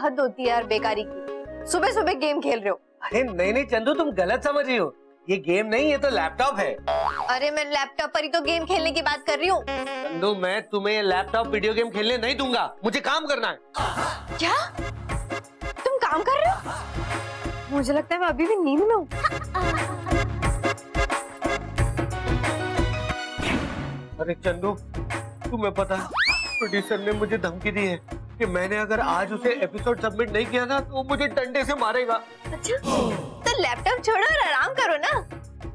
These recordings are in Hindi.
हद होती है यार बेकारी की, सुबह सुबह गेम खेल रहे हो। अरे नहीं नहीं चंदू, तुम गलत समझ रही हो, ये गेम नहीं, ये तो लैपटॉप है। अरे मैं लैपटॉप पर ही तो गेम खेलने की बात कर रही हूँ। चंदू मैं तुम्हें ये लैपटॉप वीडियो गेम खेलने नहीं दूंगा, मुझे काम करना है। क्या तुम काम कर रहे हो? मुझे लगता है मैं अभी भी नींद में हूँ। अरे चंदू तुम्हें पता है प्रोड्यूसर ने मुझे धमकी दी है कि मैंने अगर आज उसे एपिसोड सबमिट नहीं किया ना तो वो मुझे डंडे से मारेगा। अच्छा तो लैपटॉप छोड़ो और आराम करो ना।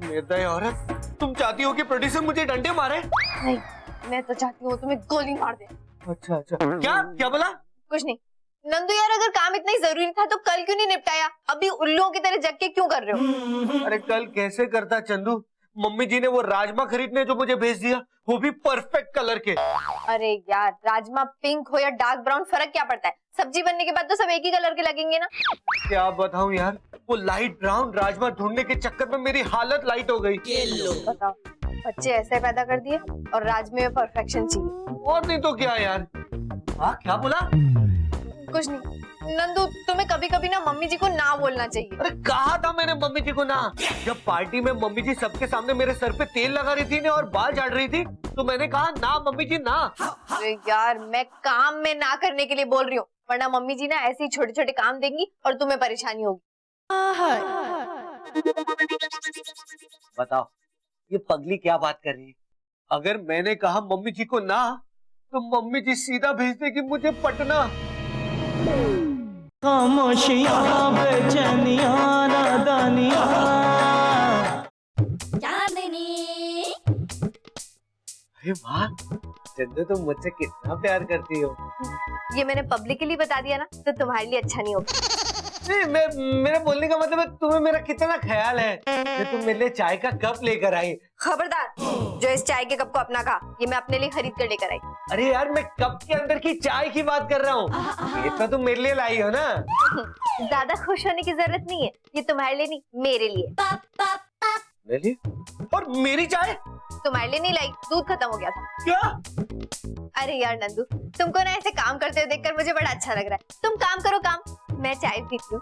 निर्दय औरत, तुम चाहती हो कि प्रोड्यूसर मुझे डंडे मारे? नहीं, मैं तो चाहती हूँ तुम्हें गोली मार दे। अच्छा अच्छा, क्या क्या बोला? कुछ नहीं नंदू यार, अगर काम इतना ही जरूरी था तो कल क्यों नहीं निपटाया? अभी उल्लुओं की तरह जग के क्यों कर रहे हो? अरे कल कैसे करता चंदू, मम्मी जी ने वो राजमा खरीदने जो मुझे भेज दिया, वो भी परफेक्ट कलर के। अरे यार राजमा पिंक हो या डार्क ब्राउन फर्क क्या पड़ता है? सब्जी बनने के बाद तो सब एक ही कलर के लगेंगे ना। क्या बताऊं यार, वो लाइट ब्राउन राजमा ढूंढने के चक्कर में मेरी हालत लाइट हो गई। बताओ, बच्चे ऐसे पैदा कर दिए और राजमे में परफेक्शन चाहिए। और नहीं तो क्या यार। हाँ क्या बोला? कुछ नहीं नंदू, तुम्हें कभी कभी ना मम्मी जी को ना बोलना चाहिए। अरे कहा था मैंने मम्मी जी को ना। जब पार्टी में मम्मी जी सबके सामने मेरे सर पे तेल लगा रही थी ना और बाल झाड़ रही थी तो मैंने कहा ना मम्मी जी ना। अरे यार मैं काम में ना करने के लिए बोल रही हूँ, वरना मम्मी जी ना ऐसे ही छोटे छोटे काम देंगी और तुम्हें परेशानी होगी। बताओ ये पगली क्या बात कर रही है? अगर मैंने कहा मम्मी जी को ना तो मम्मी जी सीधा भेज देगी मुझे पटना। खामोशियां बेचैनियां नादानियां। अरे वाह चंदू, तुम मुझसे कितना प्यार करती हो। ये मैंने पब्लिकली बता दिया ना तो तुम्हारे लिए अच्छा नहीं होगा। नहीं मेरे बोलने का मतलब है तुम्हें मेरा कितना ख्याल है कि तुम मेरे लिए चाय का कप लेकर आई। खबरदार, जो इस चाय के कप को अपना कहा, ये मैं अपने लिए खरीद कर लेकर आई। अरे यार मैं कप के अंदर की चाय की बात कर रहा हूँ, ये तो तुम मेरे लिए लाई हो ना। ज्यादा खुश होने की जरूरत नहीं है, ये तुम्हारे लिए नहीं मेरे लिए। मेरे लिए? और मेरी चाय तुम्हारे लिए नहीं लाई, दूध खत्म हो गया था। क्या? अरे यार नंदू, तुमको ना ऐसे काम करते हुए देखकर मुझे बड़ा अच्छा लग रहा है। तुम काम करो काम, मैं चाय पीती हूँ।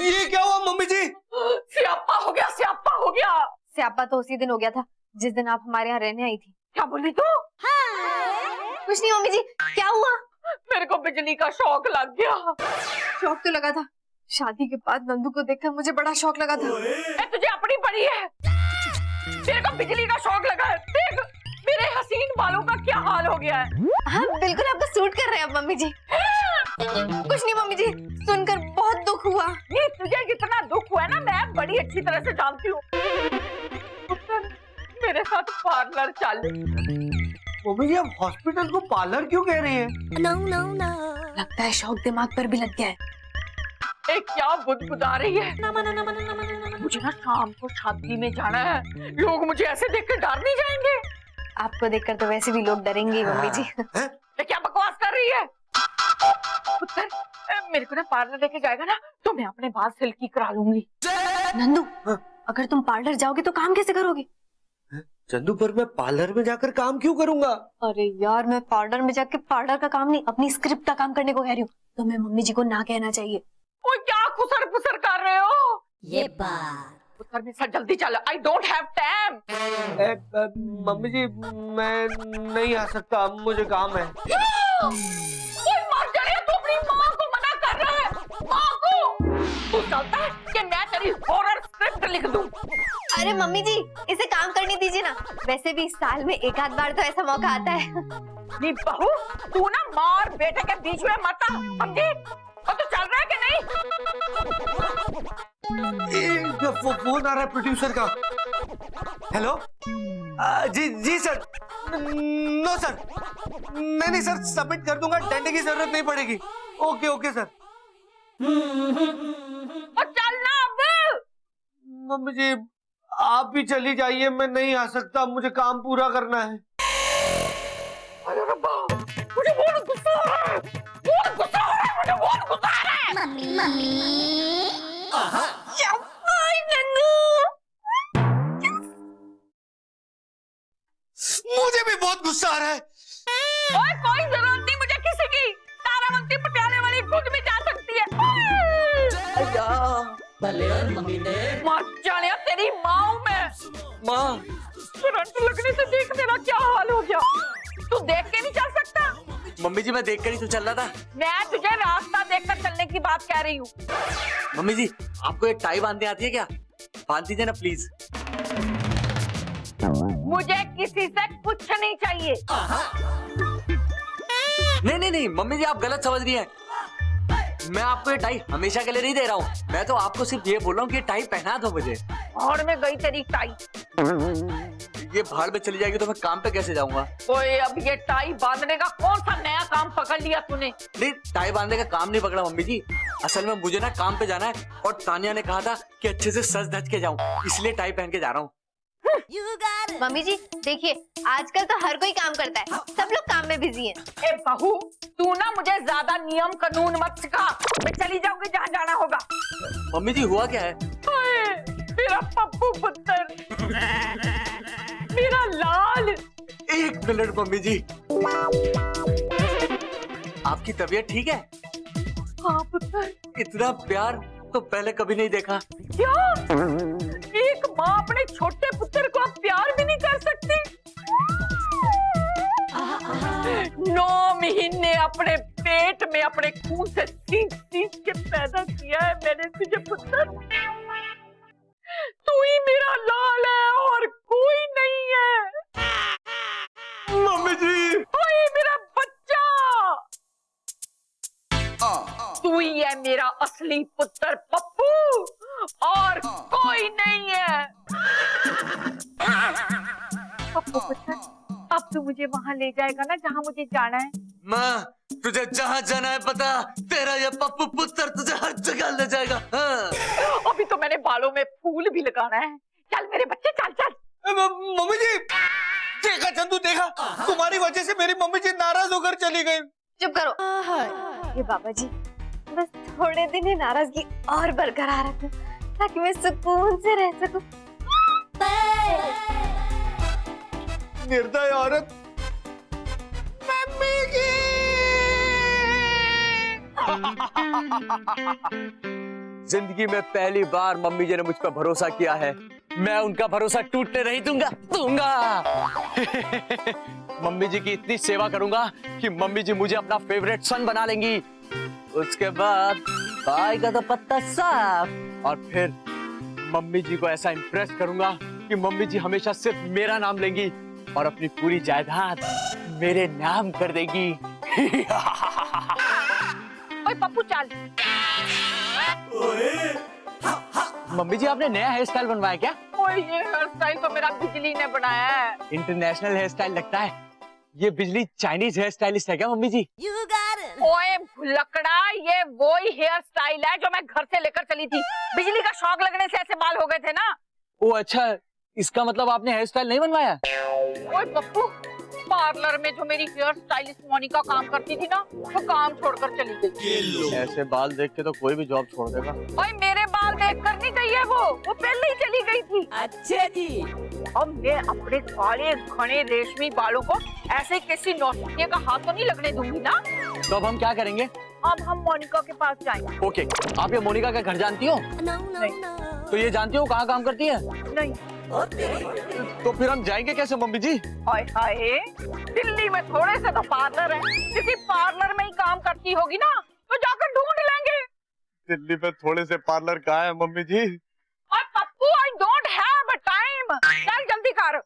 ये क्या हुआ मम्मी जी? स्यापा हो गया, स्यापा हो गया। स्यापा तो उसी दिन हो गया था जिस दिन आप हमारे यहाँ रहने आई थी। क्या बोली तू? कुछ नहीं मम्मी जी, क्या हुआ? मेरे को बिजली का शौक लग गया। शौक तो लगा था, शादी के बाद नंदू को देखकर मुझे बड़ा शौक लगा था। तुझे अपनी पड़ी है, तेरे को बिजली का शौक लगा है। देख मेरे हसीन बालों का क्या हाल हो गया है। हाँ बिल्कुल आपको सूट कर रहे हैं अब मम्मी जी। कुछ नहीं मम्मी जी, सुनकर बहुत दुख हुआ। ये तुझे कितना दुख हुआ है ना मैं बड़ी अच्छी तरह से जानती हूँ। मेरे साथ पार्लर चल। मम्मी जी आप हॉस्पिटल को पार्लर क्यों कह रही है? लगता है शौक दिमाग पर भी लग गया है। क्या बुदबुदा रही है? मुझे ना शाम को शादी में जाना है, लोग मुझे ऐसे देखकर डर नहीं जाएंगे? आपको देखकर तो वैसे भी लोग डरेंगे मम्मी जी। ये क्या बकवास कर रही है? पुत्र, मेरे को ना पार्लर लेके जाएगा ना तो मैं अपने बाल सिल्की करा लूंगी। नंदू, अगर तुम पार्लर जाओगे तो काम कैसे करोगे? चंदू पर मैं पार्लर में जाकर काम क्यों करूंगा? अरे यार मैं पार्लर में जाके पार्लर का काम नहीं, अपनी स्क्रिप्ट का काम करने को कह रही हूँ। तो मैं मम्मी जी को ना कहना चाहिए। ओए क्या खुसर पुसर कर रहे हो? ये बात पुत्र में सर जल्दी चलो, I don't have time. Mummy ji मैं नहीं आ सकता, मुझे काम है। ओए मर जाए, तू अपनी माँ को मना कर रहा है। माँ को तू चाहता है कि मैं तेरी हॉरर स्क्रिप्ट लिख दूं? अरे मम्मी जी इसे काम करने दीजिए ना, वैसे भी साल में एक आध बार तो ऐसा मौका आता है। नहीं बहू, तू ना माँ और बेटे के बीच में मत आ, समझी? और तू चल रहा है कि नहीं? फोन आ रहा है प्रोड्यूसर का। हेलो जी सर। नो सर, नहीं सर सबमिट कर दूंगा, डंडे की जरूरत नहीं पड़ेगी। Okay okay sir. और चलना अब। मम्मी जी आप भी चली जाइए, मैं नहीं आ सकता, मुझे काम पूरा करना है। अरे रब्बा, मुझे बहुत गुस्सा आ रहा है, बहुत गुस्सा आ रहा है, मुझे बहुत गुस्सा आ रहा है। मम्मी गुस्सा आ रहा है। ओए कोई जरूरत नहीं मुझे किसी की, तारावंती पटियाले वाली खुद भी जा सकती है। मार जाने तेरी माँ हूं मैं। माँ, करंट लगने से देख मेरा क्या हाल हो गया। तू देख के नहीं चल सकता? मम्मी जी मैं देख कर ही तो चल रहा था। मैं तुझे रास्ता देखकर चलने की बात कह रही हूँ। मम्मी जी आपको ये टाई बांधने आती है क्या? बांध दीजिए ना प्लीज। मुझे किसी से कुछ नहीं चाहिए। नहीं मम्मी जी आप गलत समझ रही हैं। मैं आपको ये टाई हमेशा के लिए नहीं दे रहा हूँ। मैं तो आपको सिर्फ ये बोल रहा हूँ कि टाई पहना दो मुझे। और में गई तेरी टाई। ये भाड़ में चली जाएगी तो मैं काम पे कैसे जाऊंगा? ओए अब ये टाई बांधने का कौन सा नया काम पकड़ लिया तूने? नहीं टाई बांधने का काम नहीं पकड़ा मम्मी जी। असल में मुझे ना काम पे जाना है और तानिया ने कहा था कि अच्छे से सज धज के जाऊं, इसलिए टाई पहन के जा रहा हूँ। मम्मी जी देखिए, आजकल तो हर कोई काम करता है, सब लोग काम में बिजी हैं। ए बहू, तू ना मुझे ज्यादा नियम कानून मत सिखा। मैं चली जाऊंगी जहाँ जाना होगा। मम्मी जी हुआ क्या है? ओए, मेरा पप्पू पुत्र, मेरा लाल। एक मिनट मम्मी जी, आपकी तबीयत ठीक है? हाँ पुत्र। इतना प्यार तो पहले कभी नहीं देखा। क्या एक माँ अपने छोटे पुत्र को प्यार भी नहीं कर सकती? 9 महीने अपने पेट में अपने खून से सींच के पैदा किया है मैंने तुझे पुत्र। तू ही मेरा लाल है और कोई नहीं है। मम्मी जी ओए मेरा बच्चा, तू ही है मेरा असली पुत्र पप्पू और कोई नहीं है। पप्पू पुत्र, अब तू मुझे वहाँ ले जाएगा ना जहाँ मुझे जाना है? माँ तुझे जहाँ जाना है पता, तेरा ये पप्पू पुत्र तुझे हर जगह ले जाएगा। हाँ। अभी तो मैंने बालों में फूल भी लगाना है। चल मेरे बच्चे चल चल। मम्मी जी देखा चंदू, देखा तुम्हारी वजह से मेरी मम्मी जी नाराज होकर चली गई। चुप करो। ये बाबा जी बस थोड़े दिन ही नाराजगी और बरकरार रखो ताकि मैं सुकून से रह सकूं। निर्दय औरत। मम्मी जी जिंदगी में पहली बार मम्मी जी ने मुझ पर भरोसा किया है। मैं उनका भरोसा टूटने नहीं दूंगा। मम्मी जी की इतनी सेवा करूंगा कि मम्मी जी मुझे अपना फेवरेट सन बना लेंगी। उसके बाद भाई का तो पत्ता साफ। और फिर मम्मी जी को ऐसा इम्प्रेस करूंगा कि मम्मी जी हमेशा सिर्फ मेरा नाम लेंगी और अपनी पूरी जायदाद मेरे नाम कर देगी। ओए पप्पू चल। मम्मी जी आपने नया हेयर स्टाइल बनवाया क्या? ओए ये हेयर स्टाइल तो मेरा बिजली ने बनाया है। इंटरनेशनल हेयर स्टाइल लगता है। ये बिजली चाइनीज हेयर स्टाइलिस्ट है क्या मम्मी जी? ओए भुलक्कड़ा, ये वही हेयर स्टाइल है जो मैं घर से लेकर चली थी। बिजली का शॉक लगने से ऐसे बाल हो गए थे ना। ओ अच्छा, इसका मतलब आपने हेयर स्टाइल नहीं बनवाया? ओए पप्पू, पार्लर में जो मेरी हेयर स्टाइलिस्ट मोनिका काम करती थी ना, वो काम छोड़कर चली गई। ऐसे बाल देख के तो कोई भी जॉब छोड़ देगा। ओए मेरे बाल देखकर नहीं गई है वो पहले ही चली गई थी। अच्छा जी। अब मैं अपने काले घने रेशमी बालों को ऐसे किसी नौटंकी का हाथ तो नहीं लगने दूंगी ना। तो अब हम क्या करेंगे? अब हम मोनिका के पास जाएंगे। ओके, आप ये मोनिका का घर जानती हो? नहीं। तो ये जानती हो कहाँ काम करती है? नहीं। तो फिर हम जाएंगे कैसे मम्मी जी? हाय हाय, दिल्ली में थोड़े से तो पार्लर है, किसी पार्लर में ही काम करती होगी ना, तो जाकर ढूंढ लेंगे। दिल्ली में थोड़े से पार्लर कहाँ है मम्मी जी? और पप्पू, आई डोंट हैव अ टाइम। चल जल्दी कर।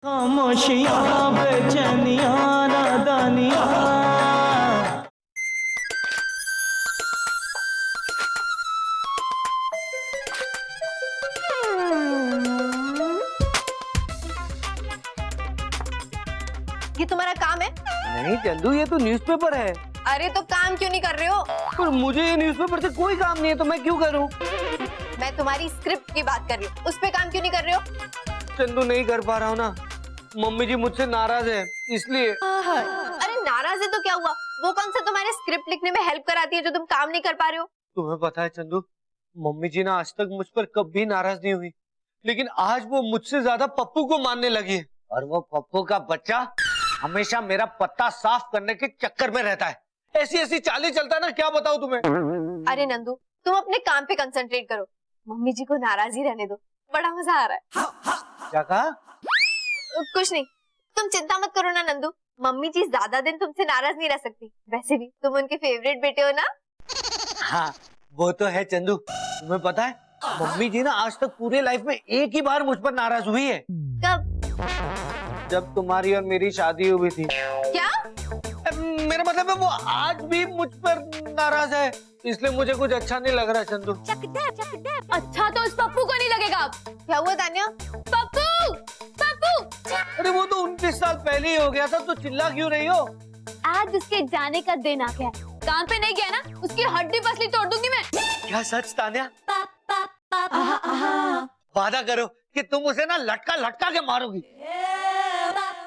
खामोशियां बेचैनियां नादानियां। ये तुम्हारा काम है? नहीं चंदू, ये तो न्यूज़पेपर है। अरे तो काम क्यों नहीं कर रहे हो? पर मुझे ये न्यूज़पेपर से कोई काम नहीं है, तो मैं क्यों करूं? मैं तुम्हारी स्क्रिप्ट की बात कर रही हूँ, उस पे काम क्यों नहीं कर रहे हो? चंदू नहीं कर पा रहा हूँ ना, मम्मी जी मुझसे नाराज है इसलिए। अरे नाराज है तो क्या हुआ? वो कौन सा तुम्हारे स्क्रिप्ट लिखने में हेल्प कराती है जो तुम काम नहीं कर पा रहे हो? तुम्हें पता है चंदू, मम्मी जी ना आज तक मुझ पर कभी नाराज नहीं हुई, लेकिन आज वो मुझसे ज्यादा पप्पू को मानने लगी है। और वो पप्पू का बच्चा हमेशा मेरा पत्ता साफ करने के चक्कर में रहता है। ऐसी ऐसी चालें चलता है ना, क्या बताऊं तुम्हें। अरे नंदू, तुम अपने काम पे कंसंट्रेट करो, मम्मी जी को नाराज ही रहने दो, बड़ा मजा आ रहा है। क्या कहा? कुछ नहीं, तुम चिंता मत करो ना नंदू, मम्मी जी ज्यादा दिन तुमसे नाराज नहीं रह सकती। वैसे भी तुम उनके फेवरेट बेटे हो ना। हाँ वो तो है चंदू। तुम्हें पता है मम्मी जी ना आज तक पूरे लाइफ में एक ही बार मुझ पर नाराज हुई है। कब? जब तुम्हारी और मेरी शादी हुई थी। क्या? मेरा मतलब है वो आज भी मुझ पर नाराज है, इसलिए मुझे कुछ अच्छा नहीं लग रहा चंदू। अच्छा तो उस पप्पू को नहीं लगेगा अब। क्या हुआ तान्या? पप्पू पप्पू। अरे वो तो 29 साल पहले ही हो गया था, तो चिल्ला क्यों रही हो? आज उसके जाने का दिन आ गया, काम पे नहीं गया ना, उसकी हड्डी पसली तोड़ दूंगी मैं। क्या सच तान्या? वादा करो कि तुम उसे ना लटका लटका के मारोगी।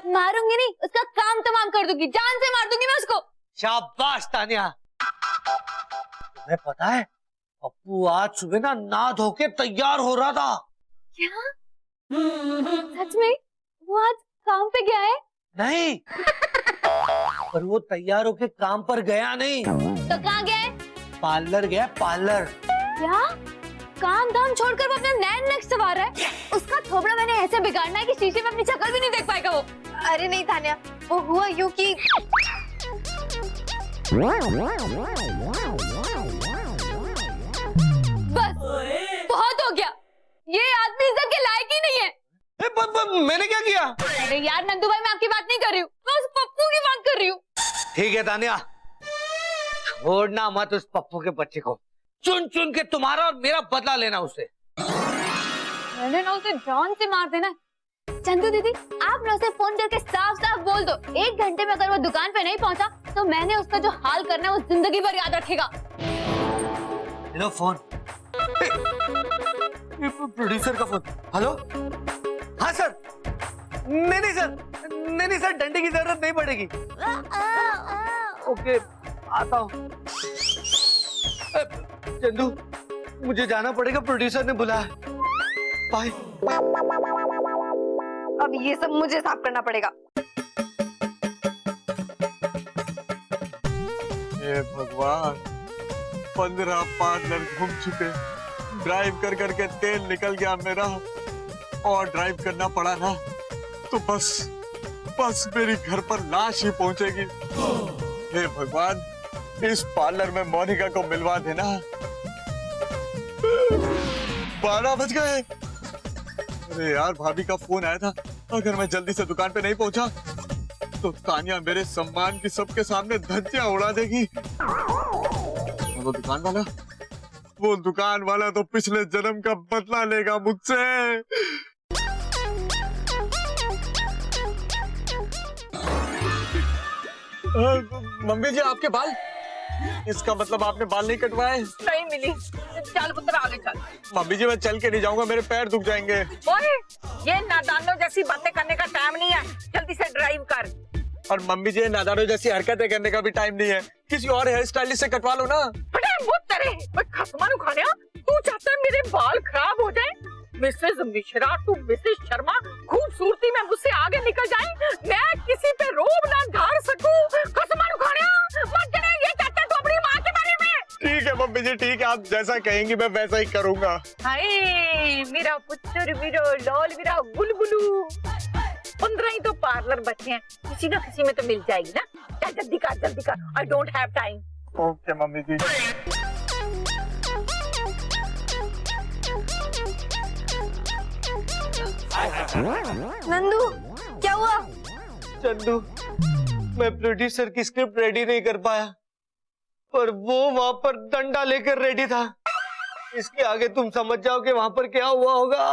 मारूंगी नहीं, उसका काम तमाम कर दूंगी, जान से मार दूंगी मैं उसको। शाबाश तान्या। तुम्हें पता है पप्पू आज सुबह ना नहा धो के तैयार हो रहा था। क्या? सच में? वो आज काम पे गया है? नहीं पर वो तैयार होके काम पर गया नहीं। तो कहाँ गया है? पार्लर गया, पार्लर। क्या? काम धाम छोड़कर वो अपने नैन नक्श सवार है। उसका थोबड़ा मैंने ऐसे बिगाड़ना है कि शीशे में अपनी शक्ल भी नहीं देख पाएगा वो। अरे नहीं तान्या, वो हुआ यूं कि बस बहुत हो गया, ये आदमी इज्जत के लायक ही नहीं है। मैंने क्या किया? अरे यार नंदू भाई, मैं आपकी बात नहीं कर रही हूँ, मैं उस पप्पू की बात कर रही हूँ। ठीक है तान्या, छोड़ना मत उस पप्पू के बच्चे को, चुन चुन के तुम्हारा और मेरा बदला लेना उससे। मैंने ना उसे जान से मार देना। चंदू दीदी, आप ना उसे फोन करके साफ साफ बोल दो, 1 घंटे में अगर वो दुकान पे नहीं पहुंचा तो मैंने उसका जो हाल करना है वो जिंदगी भर याद रखेगा। हेलो फोन, प्रोड्यूसर का फोन। हेलो, हाँ सर। नहीं सर, नहीं सर, डंडे की जरूरत नहीं पड़ेगी। ओके आता हूँ। चंदू मुझे जाना पड़ेगा, प्रोड्यूसर ने बुलाया। बाय। अब ये सब मुझे साफ करना पड़ेगा। हे भगवान, 15 पार्लर घूम चुके, ड्राइव कर करके तेल निकल गया मेरा, और ड्राइव करना पड़ा ना तो बस मेरी घर पर लाश ही पहुंचेगी। हे भगवान, इस पार्लर में मोनिका को मिलवा देना। 12 बज गए। अरे यार, भाभी का फोन आया था, अगर मैं जल्दी से दुकान पे नहीं पहुंचा तो तानिया मेरे सम्मान की सबके सामने धज्जियां उड़ा देगी। वो दुकान वाला तो पिछले जन्म का बदला लेगा मुझसे। मम्मी जी, आपके बाल? इसका मतलब आपने बाल नहीं कटवाए? नहीं मिली। चल पुत्र आगे चल। मम्मी जी, मैं चल के नहीं जाऊंगा, मेरे पैर दुख जाएंगे। ओए, ये नादानों जैसी बातें करने का टाइम नहीं है, जल्दी से ड्राइव कर। और मम्मी जी, नादानों जैसी हरकतें करने का भी टाइम नहीं है, किसी और हेयर स्टाइलिस्ट से कटवा लो ना। अरे वो तेरे खसमानु खाने, तू चाहता है मेरे बाल खराब हो जाए? Mrs Mishra to Mrs Sharma खूबसूरती में मुझसे आगे निकल जाए, मैं किसी पे रोब ना ढाल सकूं। खसमानु खाने मत करे, ये चाचा तो अपनी माँ के बारे में। ठीक है मम्मी जी, ठीक है, आप जैसा कहेंगी मैं वैसा ही करूंगा। हाय मेरा पुत्र, मेरा लाल, मेरा बुलबुलू। 15 ही तो पार्लर बचे हैं, किसी ना किसी में तो मिल जाएगी ना। चल जल्दी कर। I don't have time. Okay mummy ji. Nandu क्या हुआ? चंदू, मैं प्रोड्यूसर की स्क्रिप्ट रेडी नहीं कर पाया, पर वो वहां पर डंडा लेकर रेडी था। इसके आगे तुम समझ जाओ कि वहां पर क्या हुआ होगा।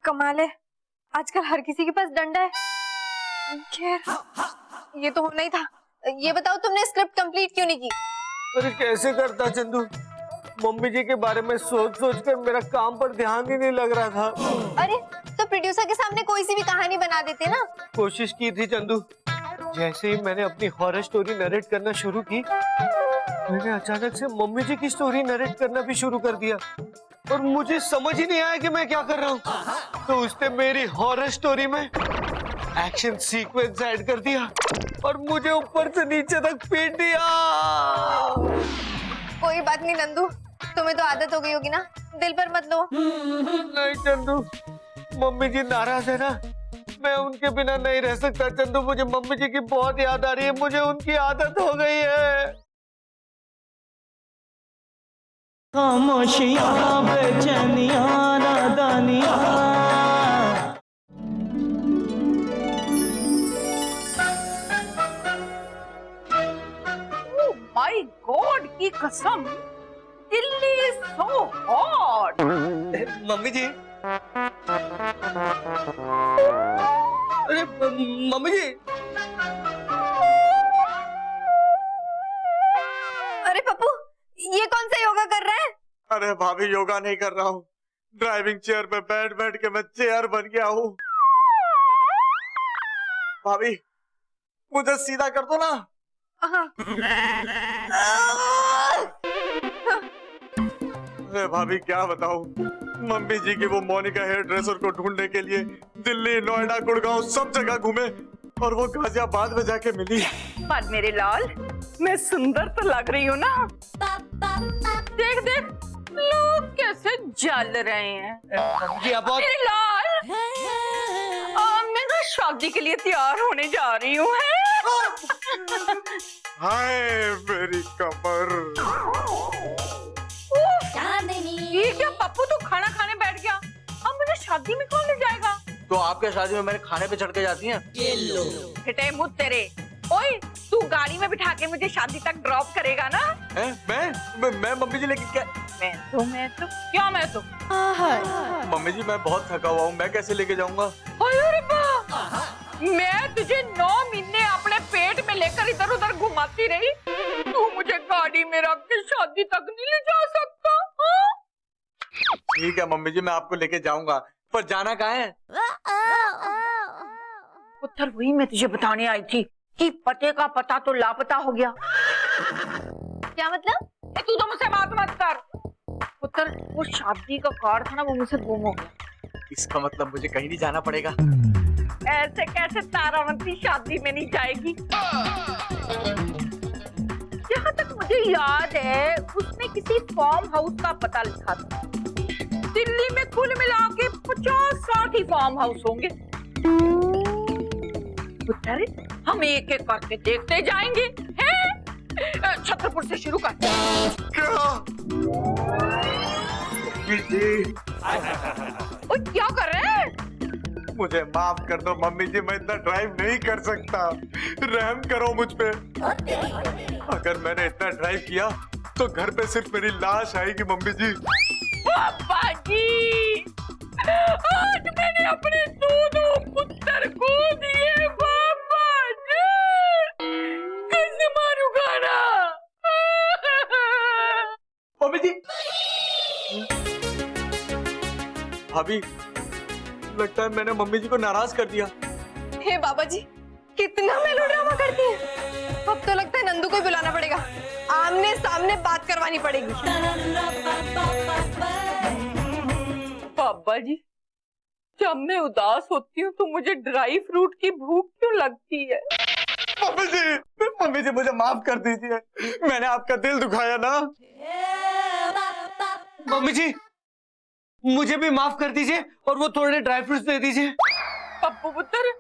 कमाल है, आजकल हर किसी के पास डंडा है। खैर ये तो होना ही था। ये बताओ, तुमने स्क्रिप्ट कंप्लीट क्यों नहीं की? अरे कैसे करता चंदू, मम्मी जी के बारे में सोच कर मेरा काम पर ध्यान ही नहीं लग रहा था। अरे तो प्रोड्यूसर के सामने कोई सी भी कहानी बना देते ना। कोशिश की थी चंदू, जैसे ही मैंने अपनी हॉरर स्टोरी नरेट करना शुरू की, मैंने अचानक से मम्मी जी की स्टोरी नरेट करना भी शुरू कर दिया और मुझे समझ ही नहीं आया कि मैं क्या कर रहा हूँ। तो उसने मेरी हॉरर स्टोरी में एक्शन सीक्वेंस ऐड कर दिया और मुझे ऊपर से नीचे तक पीट दिया। कोई बात नहीं नंदू, तुम्हें तो आदत हो गई होगी ना, दिल पर मत लो। नहीं चंदू, मम्मी जी नाराज है ना, मैं उनके बिना नहीं रह सकता। चंदू, मुझे मम्मी जी की बहुत याद आ रही है, मुझे उनकी आदत हो गई है। खामोशियां बेचैनियां नादानियां माय गॉड की कसम, Delhi is so hot. Mummy ji, अरे मम्मी जी, अरे पप्पू, ये कौन सा योगा कर रहा है? अरे भाभी, योगा नहीं कर रहा हूँ, ड्राइविंग चेयर पे बैठ बैठ के मैं चेयर बन गया हूँ। भाभी, मुझे सीधा कर दो ना। अरे भाभी, क्या बताऊं, मम्मी जी की वो मोनिका हेयर ड्रेसर को ढूंढने के लिए दिल्ली, नोएडा, गुड़गांव सब जगह घूमे और वो गाजियाबाद में जाके मिली। पर मेरे लाल, मैं सुंदर तो लग रही हूँ ना? देख देख, लोग कैसे जल रहे हैं। जी आप बहुत... मेरे लाल, मैं ना शादी के लिए तैयार होने जा रही हूँ। हाय मेरी कमर। ये क्या पप्पू, तू खाना खाने बैठ गया? अब मुझे शादी में कौन ले जाएगा? तो आपके शादी में मेरे खाने पे चढ़ के जाती हैं? हिटे मुझ तेरे। ओए, तू गाड़ी में बिठा के मुझे शादी तक ड्रॉप करेगा ना? मैं मम्मी जी, लेकिन क्या? मैं तो क्या मैं तो? मम्मी जी, मैं बहुत थका हुआ हूँ, मैं कैसे लेके जाऊंगा? अरे मैं तुझे 9 महीने अपने पेट में लेकर इधर उधर घुमाती रही, तू मुझे गाड़ी में रख के शादी तक नहीं ले जा सकता? ठीक है मम्मी जी, मैं आपको लेके जाऊंगा, पर जाना कहाँ है? पुत्र, वही मैं तुझे बताने आई थी कि पते का पता तो लापता हो गया। क्या मतलब? तू तो मुझसे बात मत कर। पुत्र, वो शादी का कार्ड था ना, वो मुझसे गुम हो गया। इसका मतलब मुझे कहीं नहीं जाना पड़ेगा। ऐसे कैसे तारावंती शादी में नहीं जाएगी? जहाँ तक मुझे याद है, उसने किसी फार्म हाउस का पता लिखा था। दिल्ली में कुल मिला के 50-60 ही फार्म हाउस होंगे। पुत्र, हम एक एक करके देखते जाएंगे, हैं? छतरपुर से शुरू कर। क्या कर रहे हैं? मुझे माफ कर दो मम्मी जी, मैं इतना ड्राइव नहीं कर सकता, रहम करो मुझ पे। अगर मैंने इतना ड्राइव किया तो घर पे सिर्फ मेरी लाश आएगी मम्मी जी। पापा जी, आज मैंने अपने दोनों पुत्र को दिए। पापा जी, कैसे मारूंगा ना? मम्मी जी, भाभी, लगता है मैंने मम्मी जी को नाराज कर दिया। हे बाबा जी, कितना मेलोड्रामा करती है। अब तो लगता है नंदू को ही बुलाना पड़ेगा, आमने सामने बात करवानी पड़ेगी। पापा जी, जब मैं उदास होती हूँ तो मुझे ड्राई फ्रूट की भूख क्यों लगती है? मम्मी जी मुझे माफ कर दीजिए, मैंने आपका दिल दुखाया ना। मम्मी जी, मुझे भी माफ कर दीजिए और वो थोड़े ड्राई फ्रूट्स दे दीजिए। पप्पू पुत्र,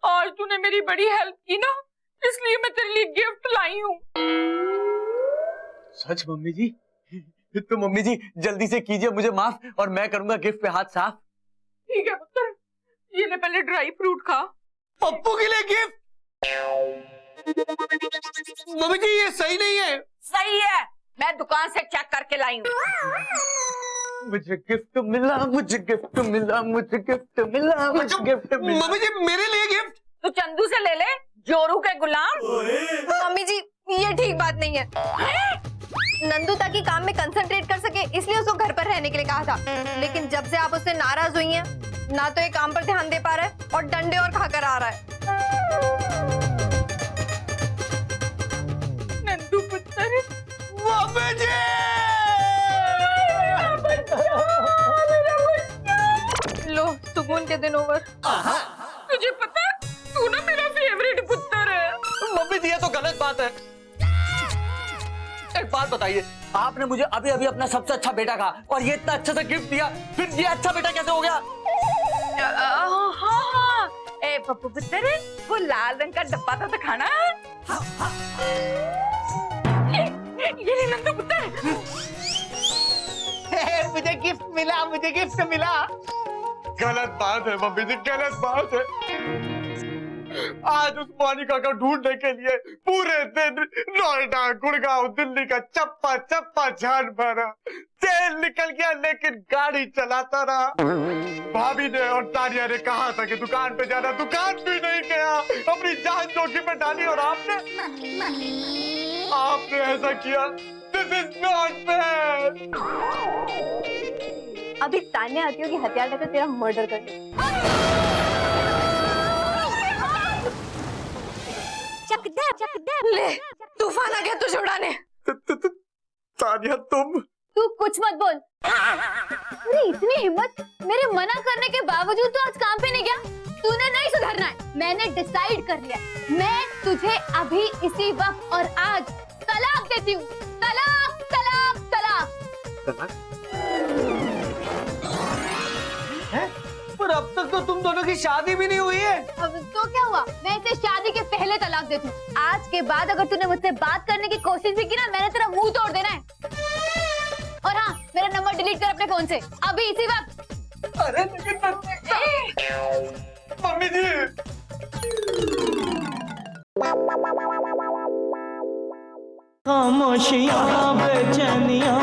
आज तूने मेरी बड़ी हेल्प की ना, इसलिए मैं तेरे लिए गिफ्ट लाई हूँ। सच मम्मी जी? तो मम्मी जी जल्दी से कीजिए मुझे माफ और मैं करूंगा गिफ्ट पे हाथ साफ। ठीक है पुत्र, ये ले पहले ड्राई फ्रूट खा। पप्पू के लिए गिफ्ट? मम्मी जी, ये सही नहीं है। सही है, मैं दुकान से चेक करके लाई हूँ। मुझे गिफ्ट मिला, मुझे गिफ्ट मिला, मुझे गिफ्ट मिला, मुझे गिफ्ट मिला। मम्मी जी, मेरे लिए गिफ्ट? तू चंदू से ले ले, जोरू के गुलाम। मम्मी जी, ये ठीक बात नहीं है। नंदू ताकि काम में कंसंट्रेट कर सके, इसलिए उसको घर पर रहने के लिए कहा था। लेकिन जब से आप उससे नाराज हुई हैं, ना तो ये काम पर ध्यान दे पा रहा है और डंडे और खाकर आ रहा है। नंदू पुत्र, मम्मी जी! लो सुकून के दिन ओवर। तुझे पता है तू ना मेरा फेवरेट पुत्र है। मम्मी जी ये तो गलत बात है। एक बात बताइए, आपने मुझे अभी अभी अपना सबसे अच्छा बेटा कहा और ये इतना अच्छा सा गिफ्ट दिया, फिर ये अच्छा बेटा कैसे हो गया? हाँ ए पप्पू पुत्र वो लाल रंग का डब्बा था तो खाना। ये ले नंदू पुत्र। मुझे गिफ्ट मिला, मुझे गिफ्ट मिला। गलत बात है मम्मी जी, गलत बात है। आज उस मोनिका को ढूंढने के लिए पूरे दिन नोएडा, गुड़गांव, दिल्ली का चप्पा चप्पा झाड़ भरा। तेल निकल गया लेकिन गाड़ी चलाता रहा। भाभी ने और तानिया ने कहा था कि दुकान पे जाना, दुकान भी नहीं गया, अपनी जान जोखिम में डाली। और आपने ऐसा किया। This is not fair. अभी तान्या आती होगी हथियार लेकर तेरा मर्डर करने। ले तूफान आ गया तुझे उड़ाने। तानिया तुम तू कुछ मत बोल। अरे इतनी हिम्मत, मेरे मना करने के बावजूद तो आज काम पे नहीं गया। तूने नहीं सुधरना है। मैंने डिसाइड कर लिया, मैं तुझे अभी इसी वक्त और आज तलाक देती हूँ। तलाक तलाक तलाक। पर अब तक तो तुम दोनों की शादी भी नहीं हुई है। अब तो क्या हुआ, मैं इसे शादी के पहले तलाक देती हूँ। आज के बाद अगर तूने मुझसे बात करने की कोशिश भी की ना, मैंने तेरा मुंह तोड़ देना है। और हाँ, मेरा नंबर डिलीट कर अपने फोन से अभी इसी वक्त। अरे लेकिन मम्मी जी खामोशियां बेचैनियां